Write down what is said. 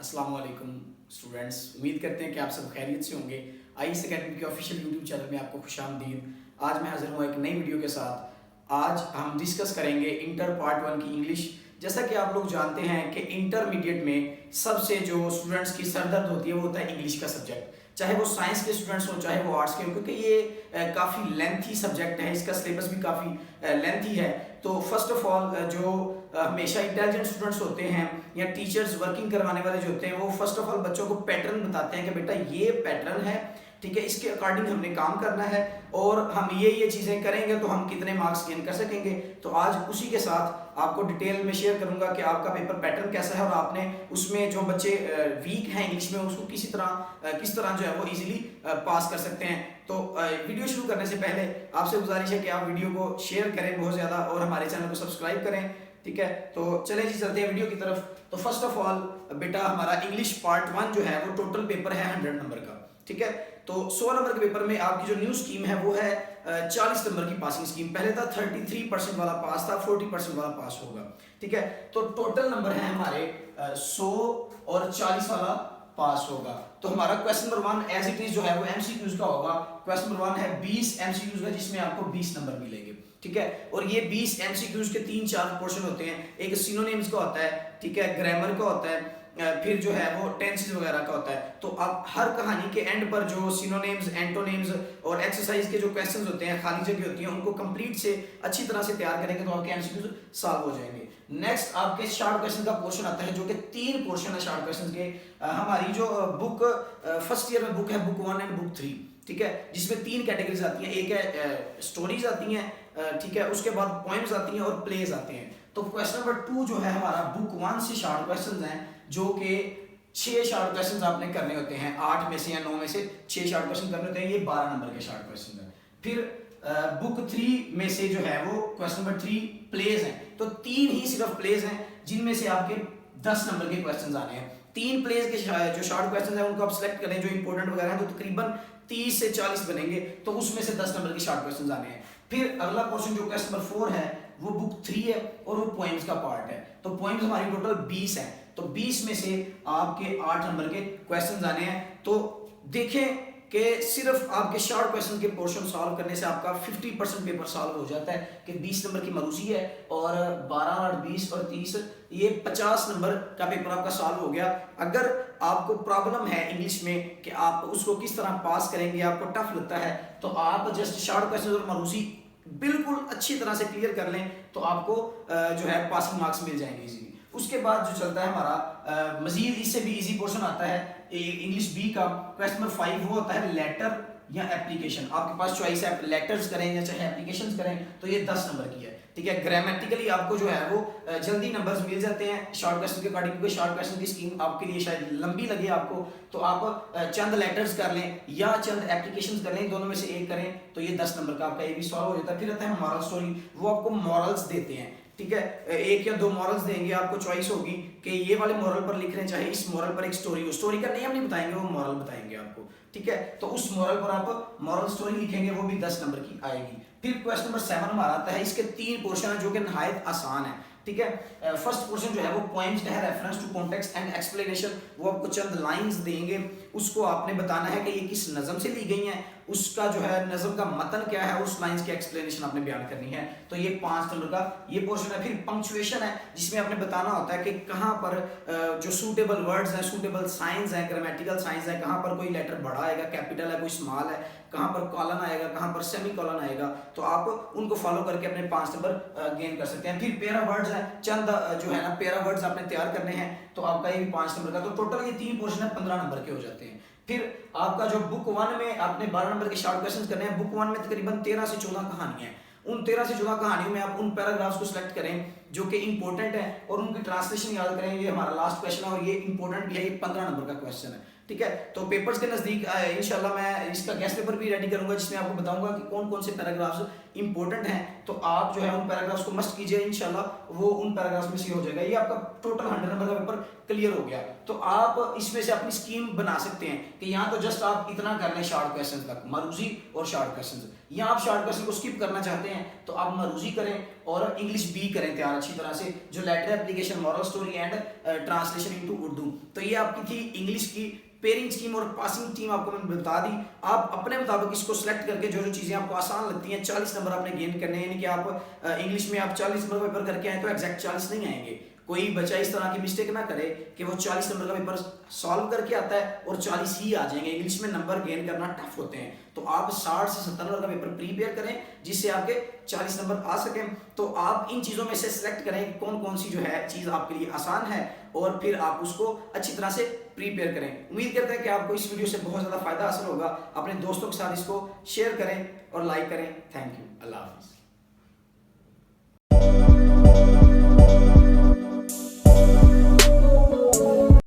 अस्सलाम वालेकुम स्टूडेंट्स, उम्मीद करते हैं कि आप सब खैरियत से होंगे। आईएस एकेडमी के ऑफिशियल यूट्यूब चैनल में आपको खुशामदीद। आज मैं हाजिर हुआ एक नई वीडियो के साथ। आज हम डिस्कस करेंगे इंटर पार्ट 1 की इंग्लिश। जैसा कि आप लोग जानते हैं कि इंटरमीडिएट में सबसे जो स्टूडेंट्स की सरदर्द होती है वो होता है इंग्लिश का सब्जेक्ट, चाहे वो साइंस के स्टूडेंट्स हों चाहे वो आर्ट्स के, क्योंकि ये काफ़ी लेंथी सब्जेक्ट है, इसका सिलेबस भी काफ़ी लेंथी है। तो फर्स्ट ऑफ ऑल जो हमेशा इंटेलिजेंट स्टूडेंट्स होते हैं या टीचर्स वर्किंग करवाने वाले जो होते हैं वो फर्स्ट ऑफ ऑल बच्चों को पैटर्न बताते हैं कि बेटा ये पैटर्न है, ठीक है, इसके अकॉर्डिंग हमने काम करना है और हम ये चीज़ें करेंगे तो हम कितने मार्क्स गेन कर सकेंगे। तो आज उसी के साथ आपको डिटेल में शेयर करूंगा कि आपका पेपर पैटर्न कैसा है और आपने उसमें जो बच्चे वीक हैं इंग्लिश में उसको किस तरह जो है वो इजीली पास कर सकते हैं। तो वीडियो शुरू करने से पहले आपसे गुजारिश है कि आप वीडियो को शेयर करें बहुत ज़्यादा और हमारे चैनल को सब्सक्राइब करें, ठीक है। तो चले जी चलते हैं वीडियो की तरफ। तो फर्स्ट ऑफ ऑल बेटा हमारा इंग्लिश पार्ट 1 जो है वो टोटल पेपर है 100 नंबर का, ठीक है। तो 100 नंबर के पेपर में आपकी जो न्यू स्कीम है वो है 40 नंबर की पासिंग स्कीम। पहले था 33% वाला पास था, 40% वाला पास होगा, ठीक है। तो टोटल नंबर है हमारे 100 और 40 वाला पास होगा। तो हमारा question number 1 as it is जो है वो एमसीक्यूज का होगा। क्वेश्चन नंबर 1 है 20 एमसीक्यूज का जिसमें आपको 20 नंबर मिलेंगे, ठीक है। और ये 20 एमसीक्यूज के 3-4 पोर्शन होते हैं। एक सिनोनिम्स का होता है, ठीक है, ग्रामर का होता है, फिर जो है वो टेंसेस वगैरह का होता है। तो अब हर कहानी के एंड पर जो सिनोनिम्स, एंटोनिम्स और एक्सरसाइज के जो क्वेश्चंस होते हैं, खाली जगह होती हैं, उनको कंप्लीट से अच्छी तरह से तैयार करेंगे तो आपके एमसीक्यूज सॉल्व हो जाएंगे। नेक्स्ट आपके शॉर्ट क्वेश्चन का पोर्शन आता है जो कि 3 पोर्शन है शॉर्ट क्वेश्चन के। हमारी जो बुक फर्स्ट ईयर में बुक है बुक 1 एंड बुक 3, ठीक है, जिसमें 3 कैटेगरीज आती हैं। एक है स्टोरीज आती हैं, ठीक है, उसके बाद पोएम्स आती हैं और प्लेज आते हैं। तो क्वेश्चन नंबर 2 जो है हमारा बुक 1 से शॉर्ट क्वेश्चन हैं जो कि 6 शॉर्ट क्वेश्चन आपने करने होते हैं। 8 में से या 9 में से 6 शॉर्ट क्वेश्चन करने होते हैं। ये 12 नंबर के शॉर्ट क्वेश्चन हैं। फिर बुक 3 में से जो है वो क्वेश्चन नंबर 3 प्लेज हैं। तो 3 ही सिर्फ प्लेज हैं जिनमें से आपके 10 नंबर के क्वेश्चन आने हैं। 3 प्लेज के जो शॉर्ट क्वेश्चन हैं उनको आप सिलेक्ट करें जो इंपॉर्टेंट वगैरह हैं, तो तकरीबन 30 से 40 बनेंगे, तो उसमें से 10 नंबर के शॉर्ट क्वेश्चन आने हैं। फिर अगला क्वेश्चन जो क्वेश्चन नंबर 4 है वो बुक 3 है और वो पोएम्स का पार्ट है। तो पोएम्स हमारी टोटल 20 है, तो 20 में से आपके 8 नंबर के क्वेश्चन आने हैं। तो देखें कि सिर्फ आपके शॉर्ट क्वेश्चन के पोर्शन सॉल्व करने से आपका 50% पेपर सॉल्व हो जाता है कि 20 नंबर की मरूसी है और 12 और 20 और 30 ये 50 नंबर का पेपर आपका सॉल्व हो गया। अगर आपको प्रॉब्लम है इंग्लिश में कि आप उसको किस तरह पास करेंगे, आपको टफ लगता है, तो आप जस्ट शॉर्ट क्वेश्चन और मरूसी बिल्कुल अच्छी तरह से क्लियर कर लें तो आपको जो है पासिंग मार्क्स मिल जाएंगे इजीली। उसके बाद जो चलता है हमारा मजीद इससे भी इजी पोर्शन आता है इंग्लिश बी का। क्वेश्चन नंबर 5 वो होता है लेटर या एप्लीकेशन। आपके पास चॉइस है लेटर्स करें या चाहे एप्लीकेशंस करें, तो ये 10 नंबर की है, ठीक है। ग्रामेटिकली आपको जो है वो जल्दी नंबर्स मिल जाते हैं शॉर्ट क्वेश्चन के अकॉर्डिंग, क्योंकि शॉर्ट क्वेश्चन की स्कीम आपके लिए शायद लंबी लगे आपको, तो आप चंद लेटर्स कर लें या चंद एप्लीकेशंस कर लें, दोनों में से एक करें तो ये 10 नंबर का आपका ये भी सॉल्व हो जाता है। फिर आता है मॉरल स्टोरी, वो आपको मॉरल्स देते हैं, ठीक है। 1 या 2 मॉरल्स देंगे, आपको चॉइस होगी कि ये वाले मॉरल पर लिख रहे हैं, चाहे इस मॉरल पर एक स्टोरी हो। स्टोरी का नेम नहीं बताएंगे, वो मॉरल बताएंगे आपको, ठीक है। तो उस मॉरल पर आप मॉरल स्टोरी लिखेंगे, वो भी 10 नंबर की आएगी। फिर क्वेश्चन नंबर 7 हमारा आता है, इसके 3 पोर्शन है जो कि नहायत आसान है, ठीक है। फर्स्ट पोर्शन जो है वो पोएम्स का है, reference to context and explanation. वो आपको चंद लाइंस देंगे, उसको आपने बताना है कि ये किस नज़म से ली गई हैं, उसका जो है नज़म का मतन क्या है, उस लाइंस की एक्सप्लेनेशन आपने बयान करनी है। तो ये 5 नंबर का ये पोर्शन है। फिर पंक्चुएशन है जिसमें आपने बताना होता है कि कहाँ पर जो सूटेबल वर्ड्स हैं, सूटेबल साइंस हैं, ग्रामेटिकल साइंस है, कहाँ पर कोई लेटर बड़ा आएगा, कैपिटल है, कोई स्मॉल है, कहाँ पर कॉलन आएगा, कहाँ पर सेमी कॉलन आएगा, तो आप उनको फॉलो करके अपने 5 नंबर गेन कर सकते हैं। फिर पेरा वर्ड्स है, चंद जो है ना पेरा वर्ड्स आपने तैयार करने हैं, तो आपका ये भी 5 नंबर का। तो टोटल ये 3 पोर्शन है 15 नंबर के हो जाते हैं। फिर आपका जो बुक 1 में आपने 12 नंबर के शॉर्ट क्वेश्चंस करने हैं। बुक 1 में तकरीबन 13 से 14 कहानियां हैं। उन 13 से 14 कहानियों में आप उन पैराग्राफ्स को सिलेक्ट करें जो कि इंपॉर्टेंट है और उनकी ट्रांसलेशन याद करें। ये हमारा लास्ट क्वेश्चन है और ये इंपॉर्टेंट भी है, ये 15 नंबर का क्वेश्चन है, ठीक है। तो पेपर्स के नजदीक इंशाल्लाह मैं इसका गेस्ट पेपर भी रेडी करूंगा जिसमें आपको बताऊंगा कि कौन कौन से पैराग्राफ्स इंपॉर्टेंट हैं। तो आप जो है उन पैराग्राफ्स को मस्ट कीजिए, इंशाल्लाह वो उन पैराग्राफ्स में से हो जाएगा। ये आपका टोटल 100 नंबर का पेपर क्लियर हो गया। तो आप इसमें से अपनी स्कीम बना सकते हैं कि यहाँ तो जस्ट आप इतना कर लें शॉर्ट क्वेश्चन तक, मरूजी और शॉर्ट क्वेश्चन। या आप शॉर्ट क्वेश्चन को स्किप करना चाहते हैं तो आप मरूजी करें और इंग्लिश बी करें तैयार तैयार अच्छी तरह से, जो letter application, moral story and translation into Urdu. तो ये आपकी थी इंग्लिश की पेयरिंग स्कीम और पासिंग टीम, आपको मैंने बता दी। आप अपने मुताबिक इसको सिलेक्ट करके जो जो चीज़ें आपको आसान लगती हैं, 40 नंबर आपने गेन करने हैं। यानी कि आप इंग्लिश में आप 40 नंबर पेपर करके आए तो एग्जैक्ट 40 नहीं आएंगे। कोई बच्चा इस तरह की मिस्टेक ना करे कि वो 40 नंबर का पेपर सॉल्व करके आता है और 40 ही आ जाएंगे। इंग्लिश में नंबर गेन करना टफ होते हैं, तो आप 60 से 70 नंबर का पेपर प्रीपेयर करें जिससे आपके 40 नंबर आ सकें। तो आप इन चीज़ों में से सिलेक्ट करें कौन कौन सी जो है चीज़ आपके लिए आसान है, और फिर आप उसको अच्छी तरह से प्रीपेयर करें। उम्मीद करते हैं कि आपको इस वीडियो से बहुत ज़्यादा फायदा हासिल होगा। अपने दोस्तों के साथ इसको शेयर करें और लाइक करें। Thank you. अल्लाह हाफिज़।